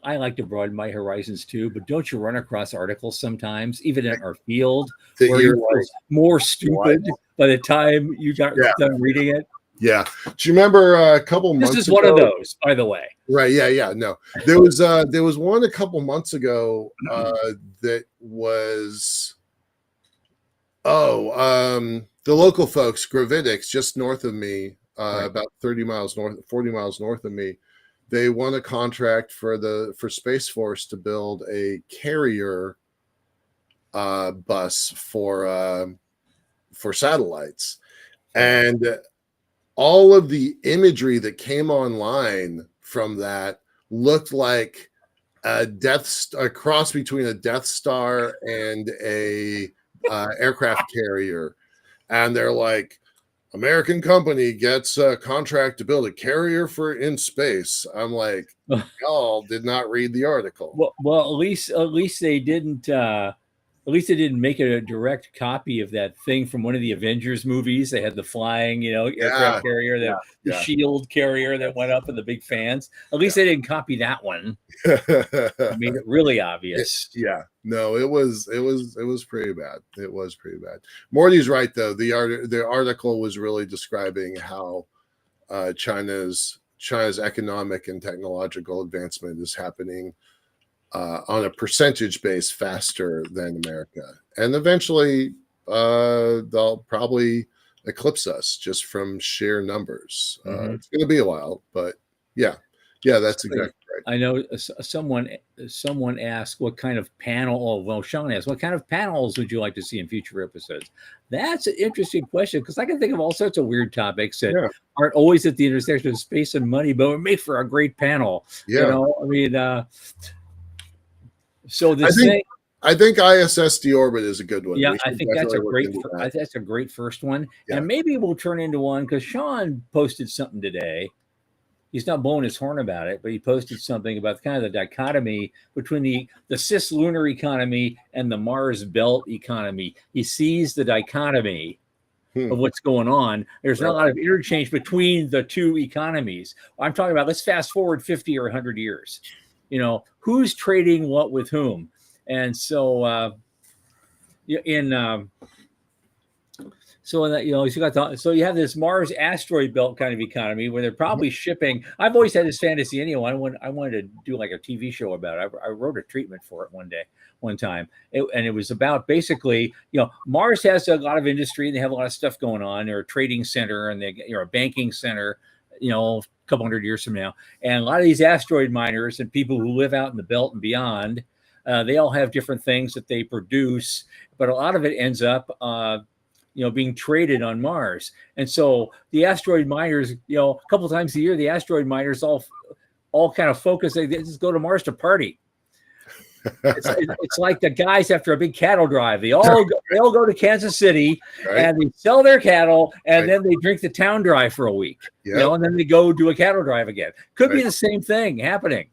I like to broaden my horizons too. But don't you run across articles sometimes, even in our field, where you're like, more stupid by the time you got done reading it? Yeah. Do you remember a couple months ago? This is one of those, by the way. Right. Yeah. No, there was one a couple months ago that was the local folks, Gravitics, just north of me, about 30 miles north, 40 miles north of me. They won a contract for Space Force to build a carrier bus for satellites, and all of the imagery that came online from that looked like a cross between a Death Star and a aircraft carrier, and they're like, American company gets a contract to build a carrier in space. I'm like, y'all did not read the article. Well, at least they didn't. At least they didn't make a direct copy of that thing from one of the Avengers movies. They had the flying, aircraft carrier, the shield carrier that went up, and the big fans. At least they didn't copy that one. I made it really obvious. No, it was pretty bad. It was pretty bad. Morty's right though. The article was really describing how China's economic and technological advancement is happening on a percentage base faster than America, and eventually they'll probably eclipse us just from sheer numbers. It's going to be a while, but that's exactly right. I know someone asked what kind of panel. Sean asked, what kind of panels would you like to see in future episodes? That's an interesting question, because I can think of all sorts of weird topics that aren't always at the intersection of space and money, but would make for a great panel. So I think ISS deorbit is a good one. Yeah, I think that's a great first one, and maybe we'll turn into one, because Sean posted something today. He's not blowing his horn about it, but he posted something about kind of the dichotomy between the CisLunar economy and the Mars belt economy. He sees the dichotomy of what's going on. There's not a lot of interchange between the two economies. I'm talking about, let's fast forward 50 or 100 years. Who's trading what with whom? And so you have this Mars asteroid belt kind of economy where they're probably shipping. I've always had this fantasy anyway. I wanted to do like a TV show about it. I wrote a treatment for it one time. And it was about basically, Mars has a lot of industry and they have a lot of stuff going on. They're a trading center and they're a banking center, a couple hundred years from now. And a lot of these asteroid miners and people who live out in the belt and beyond, they all have different things that they produce, but a lot of it ends up, being traded on Mars. And so the asteroid miners, a couple times a year, the asteroid miners all kind of focus. They just go to Mars to party. It's like the guys after a big cattle drive. They all go to Kansas City and they sell their cattle, and then they drink the town dry for a week. And then they go do a cattle drive again. Could be the same thing happening.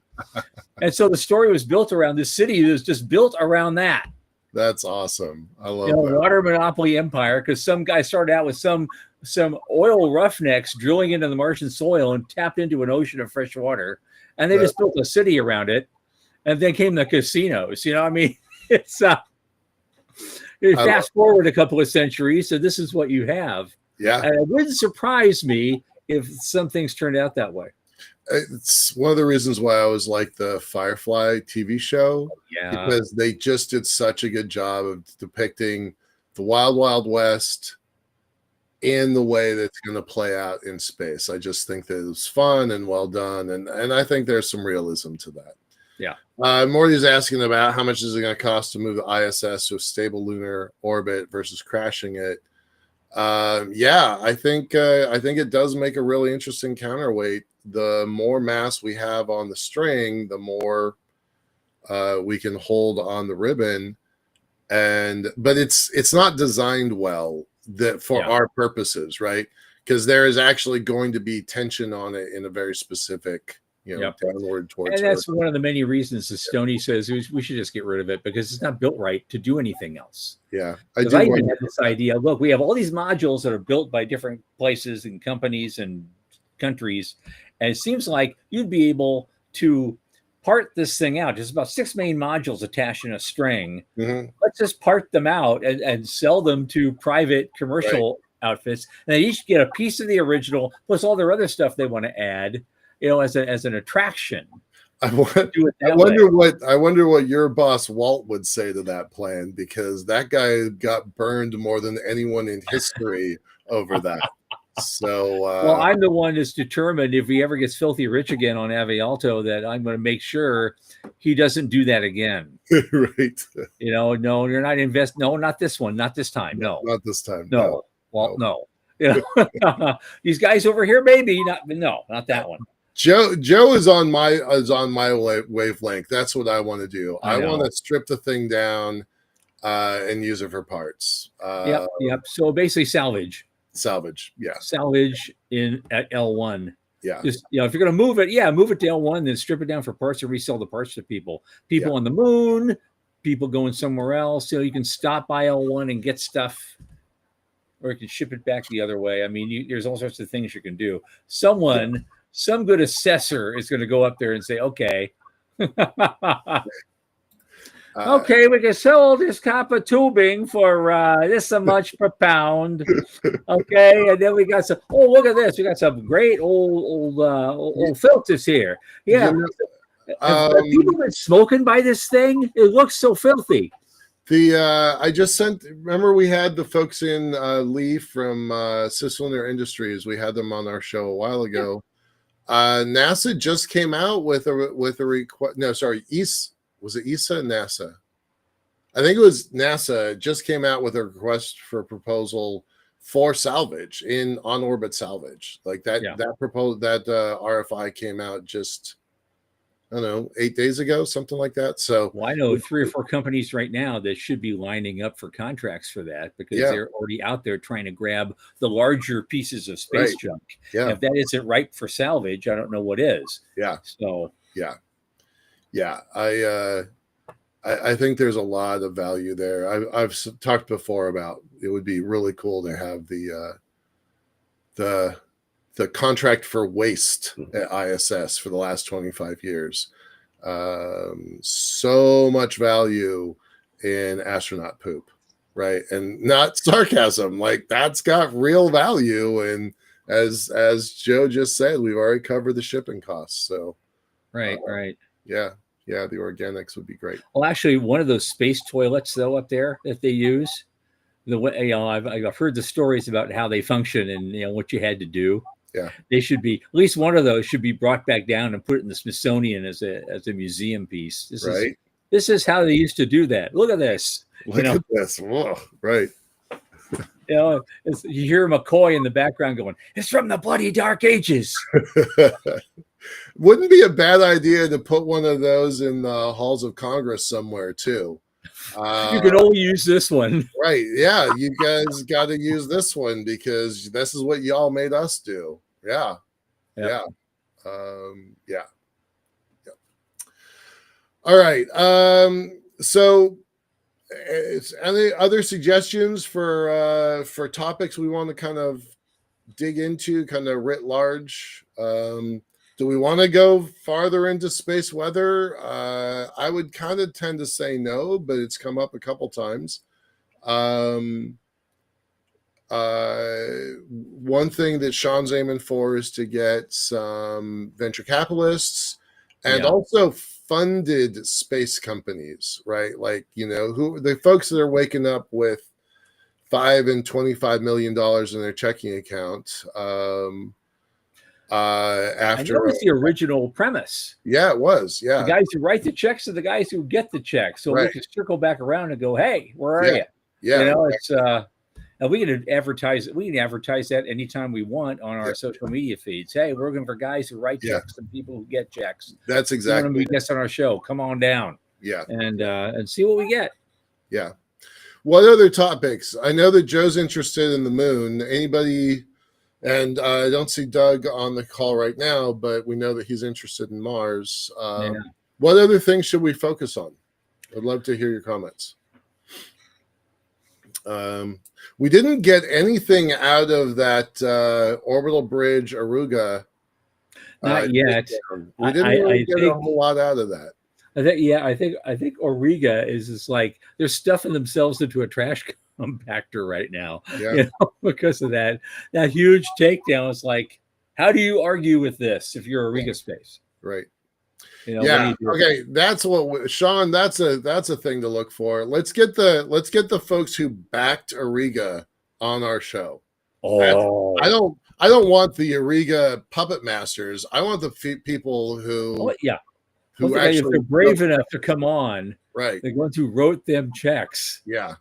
And so the story was built around this city. It was just built around that. That's awesome. I love that. Water monopoly empire, because some guy started out with some oil roughnecks drilling into the Martian soil and tapped into an ocean of fresh water, and they just built a city around it, and then came the casinos. I mean, it's fast forward a couple of centuries, so this is what you have. Yeah, and it wouldn't surprise me if some things turned out that way. It's one of the reasons why I always like the Firefly TV show, because they just did such a good job of depicting the wild, wild west in the way that's going to play out in space. I just think that it was fun and well done, and I think there's some realism to that. Yeah. Morty's asking about how much is it going to cost to move the ISS to a stable lunar orbit versus crashing it. I think it does make a really interesting counterweight. The more mass we have on the string, the more we can hold on the ribbon, but it's not designed well for our purposes, right? Because there is actually going to be tension on it in a very specific, downward towards. And that's one of the many reasons that Stoney says we should just get rid of it, because it's not built right to do anything else. Yeah, I even had this idea. Look, we have all these modules that are built by different places and companies and countries, and it seems like you'd be able to part this thing out. There's about 6 main modules attached in a string. Mm-hmm. Let's just part them out and sell them to private commercial outfits, and they each get a piece of the original plus all their other stuff they want to add, as an attraction. I wonder what your boss Walt would say to that plan, because that guy got burned more than anyone in history over that. So, well, I'm the one that's determined, if he ever gets filthy rich again on Ave Alto, that I'm going to make sure he doesn't do that again. Right. No, you're not invest. No, not this one. Not this time. No, not this time. No. Well, no. These guys over here, maybe not. No, not that one. Joe is on my wavelength. That's what I want to do. I want to strip the thing down and use it for parts. Yep. So basically, salvage. Yeah. Salvage at L1. Yeah. Just, if you're going to move it, move it to L1, then strip it down for parts and resell the parts to people. People on the moon, people going somewhere else. You can stop by L1 and get stuff, or you can ship it back the other way. I mean, there's all sorts of things you can do. Some good assessor is going to go up there and say, okay, okay, we can sell this copper tubing for this so much per pound. Okay, and then we got some. Oh, look at this! We got some great old filters here. Yeah, have people been smoking by this thing? It looks so filthy. I just sent. Remember, we had the folks in Lee from CisLunar Industries. We had them on our show a while ago. NASA just came out with a request. No, sorry, was it ESA and NASA? I think it was NASA just came out with a request for proposal for salvage on orbit salvage. Like that RFI came out just, I don't know, 8 days ago, something like that. So I know 3 or 4 companies right now that should be lining up for contracts for that, because they're already out there trying to grab the larger pieces of space junk. Yeah. And if that isn't ripe for salvage, I don't know what is. Yeah. So I think there's a lot of value there. I've talked before about it would be really cool to have the contract for waste at ISS for the last 25 years. So much value in astronaut poop, right? And not sarcasm, like that's got real value. And as Joe just said, we've already covered the shipping costs. So right. Yeah, the organics would be great. Well, actually, one of those space toilets though up there that they use, I've heard the stories about how they function and what you had to do. Yeah, they should be, at least one of those should be brought back down and put in the Smithsonian as a museum piece. This is how they used to do that. Look at this. Look at this. Whoa, right. You hear McCoy in the background going, "It's from the bloody dark ages." Wouldn't be a bad idea to put one of those in the halls of Congress somewhere too. You can only use this one, right? Yeah, you guys got to use this one because this is what y'all made us do. Yeah. All right. So Any other suggestions for topics we want to kind of dig into, kind of writ large? Do we want to go farther into space weather? I would kind of tend to say no, but it's come up a couple times. One thing that Sean's aiming for is to get some venture capitalists and also funded space companies, right? Like, who the folks that are waking up with $5 and $25 million in their checking account. And that was the original premise. Yeah, it was. Yeah. The guys who write the checks are the guys who get the checks. So we can circle back around and go, hey, where are you? Yeah. It's and we can advertise that anytime we want on our social media feeds. Hey, we're looking for guys who write checks and people who get checks. That's exactly. You want to be guests on our show? Come on down. Yeah. And see what we get. Yeah. What other topics? I know that Joe's interested in the moon. Anybody? And I don't see Doug on the call right now, but we know that he's interested in Mars. What other things should we focus on? I'd love to hear your comments. We didn't get anything out of that orbital bridge Aruga. Not yet. We didn't really get a whole lot out of that. I think Auriga is just like they're stuffing themselves into a trash compactor right now. Because of that huge takedown. It's like, how do you argue with this if you're Auriga space? Right. Okay. That's what Sean. That's a thing to look for. Let's get the folks who backed Auriga on our show. Oh, I don't want the Auriga puppet masters. I want the people who. Who actually, if they're brave enough to come on, right? They're going to wrote them checks. Yeah.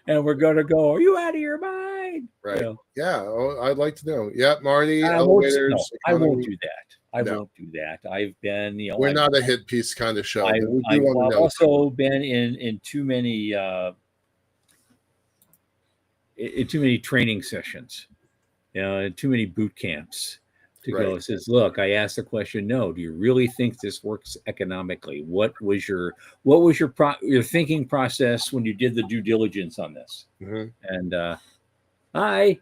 And we're going to go, are you out of your mind? Right. Yeah. I'd like to know. Yeah, Marty. I won't do that. I won't do that. I've been, we're not a hit piece kind of show. I've also been in too many training sessions, in too many boot camps to go. It says, look, I asked the question. No, do you really think this works economically? What was your thinking process when you did the due diligence on this? Mm-hmm. And hi.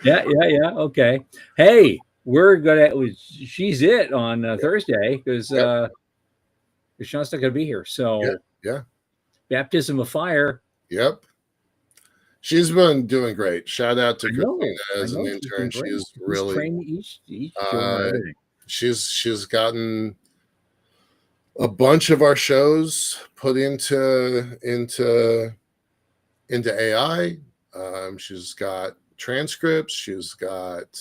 Yeah. Okay. Hey, she's it on Thursday because Sean's not going to be here. So yeah, baptism of fire. Yep. She's been doing great. Shout out to Christina as an intern. She's really she's gotten a bunch of our shows put into AI. She's got transcripts. She's got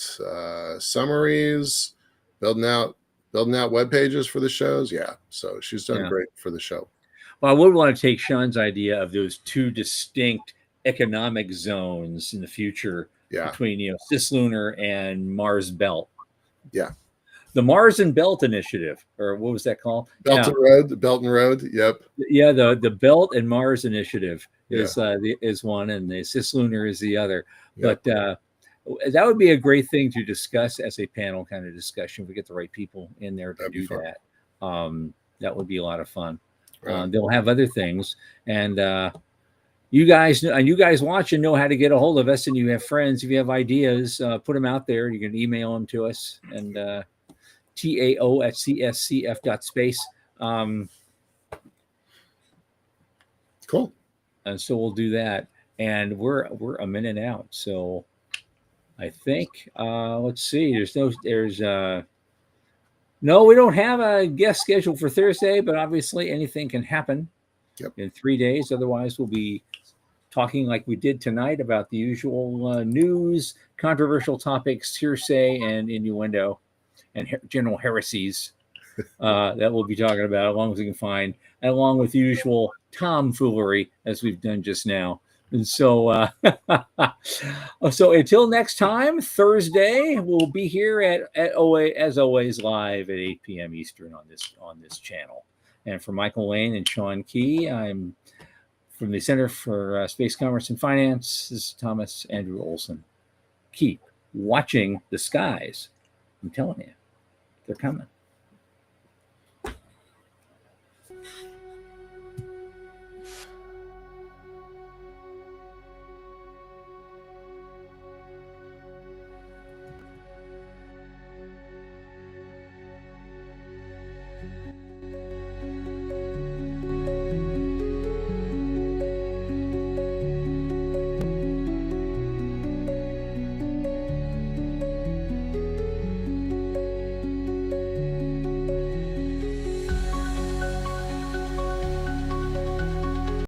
summaries, building out web pages for the shows. Yeah, so she's done great for the show. Well, I would want to take Sean's idea of those two distinct economic zones in the future between CisLunar and Mars Belt. Yeah. The Mars and Belt Initiative, or what was that called? Belt and Road. Yep. Yeah, the Belt and Mars Initiative is one, and the CisLunar is the other. Yep. But that would be a great thing to discuss as a panel kind of discussion. If we get the right people in there to do that. That would be a lot of fun. Right. They'll have other things, and you guys watching know how to get a hold of us, and you have friends. If you have ideas, put them out there. You can email them to us, and tao@cscf.space. Cool. And so we'll do that, and we're a minute out. So I think let's see. No, we don't have a guest scheduled for Thursday, but obviously anything can happen in 3 days. Otherwise, we'll be talking like we did tonight about the usual news, controversial topics, hearsay, and innuendo, and general heresies that we'll be talking about, as long as we can find, and along with the usual tomfoolery as we've done just now. And so, so until next time, Thursday, we'll be here as always, live at 8 p.m. Eastern on this channel. And for Michael Lane and Sean Key, I'm from the Center for Space Commerce and Finance. This is Thomas Andrew Olson. Keep watching the skies. I'm telling you, they're coming.